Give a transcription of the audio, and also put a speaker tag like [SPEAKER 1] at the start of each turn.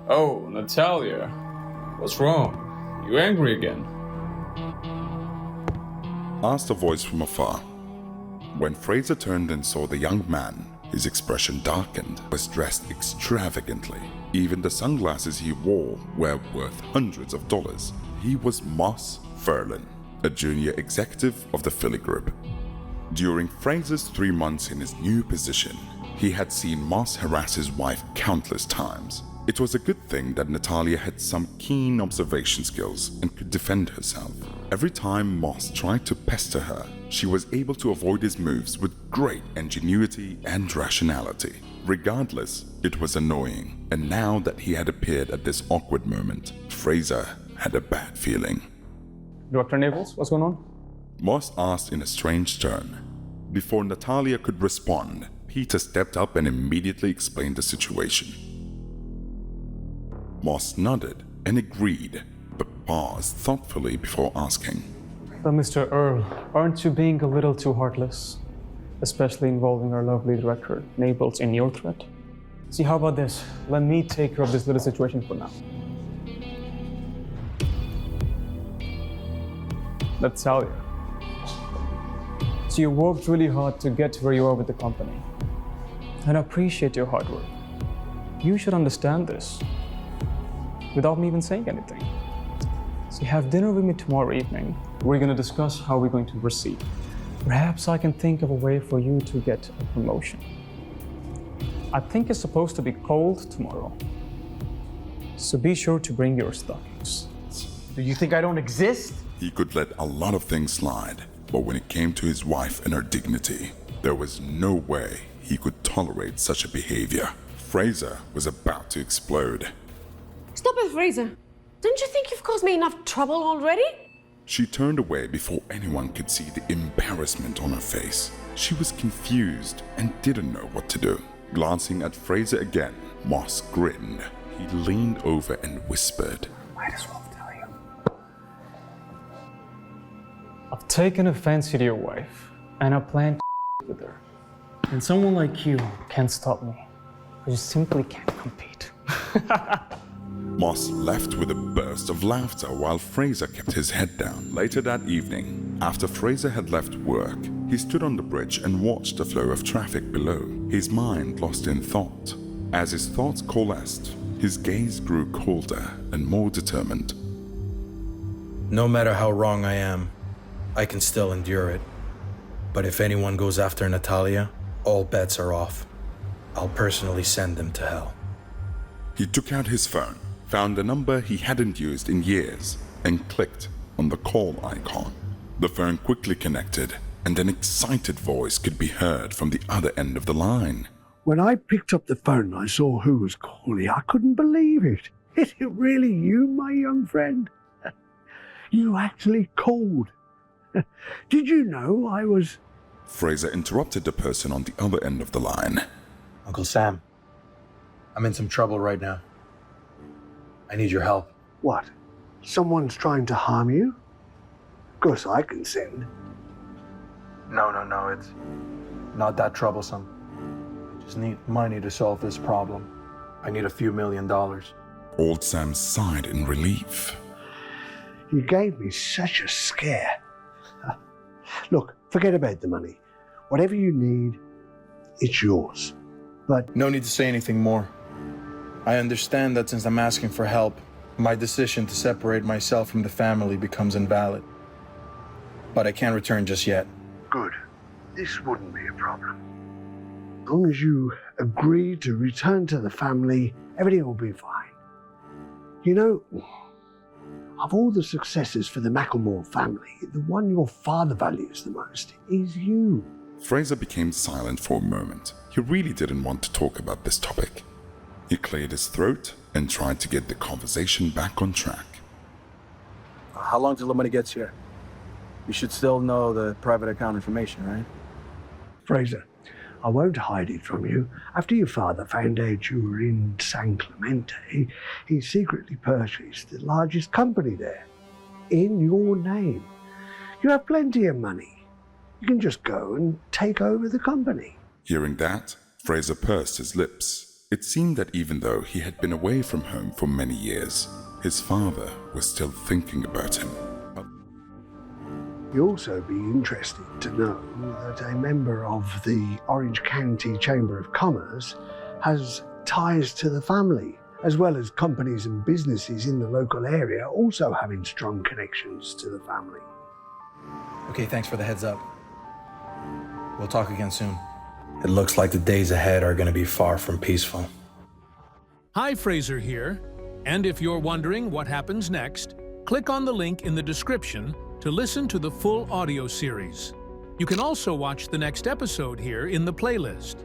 [SPEAKER 1] Oh, Natalia. What's wrong? You angry again?
[SPEAKER 2] Asked a voice from afar. When Frazer turned and saw the young man, his expression darkened. Was dressed extravagantly. Even the sunglasses he wore were worth hundreds of dollars. He was Moss Ferlin, a junior executive of the Philly Group. During Frazer's 3 months in his new position, he had seen Moss harass his wife countless times. It was a good thing that Natalia had some keen observation skills and could defend herself. Every time Moss tried to pester her, she was able to avoid his moves with great ingenuity and rationality. Regardless, it was annoying, and now that he had appeared at this awkward moment, Frazer had a bad feeling.
[SPEAKER 1] Dr. Nibbles, what's going on?
[SPEAKER 2] Moss asked in a strange tone. Before Natalia could respond, Peter stepped up and immediately explained the situation. Moss nodded and agreed, but paused thoughtfully before asking.
[SPEAKER 1] But Mr. Earl, aren't you being a little too heartless? Especially involving our lovely director, Naples, in your threat? See, how about this? Let me take care of this little situation for now. Natalia. So you worked really hard to get where you are with the company. And I appreciate your hard work. You should understand this. Without me even saying anything. So you have dinner with me tomorrow evening. We're going to discuss how we're going to proceed. Perhaps I can think of a way for you to get a promotion. I think it's supposed to be cold tomorrow. So be sure to bring your stockings.
[SPEAKER 3] Do you think I don't exist?
[SPEAKER 2] He could let a lot of things slide, but when it came to his wife and her dignity, there was no way he could tolerate such a behavior. Frazer was about to explode.
[SPEAKER 4] Stop it, Frazer. Don't you think you've caused me enough trouble already?
[SPEAKER 2] She turned away before anyone could see the embarrassment on her face. She was confused and didn't know what to do. Glancing at Frazer again, Moss grinned. He leaned over and whispered,
[SPEAKER 1] Might as well tell you. I've taken a fancy to your wife, and I plan to with her. And someone like you can't stop me. I just simply can't compete.
[SPEAKER 2] Moss left with a burst of laughter while Frazer kept his head down. Later that evening, after Frazer had left work, he stood on the bridge and watched the flow of traffic below, his mind lost in thought. As his thoughts coalesced, his gaze grew colder and more determined.
[SPEAKER 5] No matter how wrong I am, I can still endure it. But if anyone goes after Natalia, all bets are off. I'll personally send them to hell.
[SPEAKER 2] He took out his phone, found a number he hadn't used in years, and clicked on the call icon. The phone quickly connected, and an excited voice could be heard from the other end of the line.
[SPEAKER 6] When I picked up the phone and I saw who was calling, I couldn't believe it. Is it really you, my young friend? You actually called. Did you know I was...
[SPEAKER 2] Frazer interrupted the person on the other end of the line.
[SPEAKER 5] Uncle Sam, I'm in some trouble right now. I need your help.
[SPEAKER 6] What? Someone's trying to harm you? Of course I can send.
[SPEAKER 5] No, it's not that troublesome. I just need money to solve this problem. I need a few $1 million.
[SPEAKER 2] Old Sam sighed in relief.
[SPEAKER 6] You gave me such a scare. Look, forget about the money. Whatever you need, it's yours. But
[SPEAKER 5] No need to say anything more. I understand that since I'm asking for help, my decision to separate myself from the family becomes invalid. But I can't return just yet.
[SPEAKER 6] good. This wouldn't be a problem. As long as you agree to return to the family, everything will be fine. You know, of all the successes for the Macklemore family, the one your father values the most is you.
[SPEAKER 2] Frazer became silent for a moment. He really didn't want to talk about this topic. He cleared his throat and tried to get the conversation back on track.
[SPEAKER 3] How long till the money gets here? You should still know the private account information, right?
[SPEAKER 6] Frazer, I won't hide it from you. After your father found out you were in San Clemente, he secretly purchased the largest company there, in your name. You have plenty of money. You can just go and take over the company.
[SPEAKER 2] Hearing that, Frazer pursed his lips. It seemed that even though he had been away from home for many years, his father was still thinking about him.
[SPEAKER 6] You'll also be interested to know that a member of the Orange County Chamber of Commerce has ties to the family, as well as companies and businesses in the local area also having strong connections to the family.
[SPEAKER 5] Okay, thanks for the heads up. We'll talk again soon. It looks like the days ahead are going to be far from peaceful.
[SPEAKER 7] Hi, Frazer here. And if you're wondering what happens next, click on the link in the description to listen to the full audio series. You can also watch the next episode here in the playlist.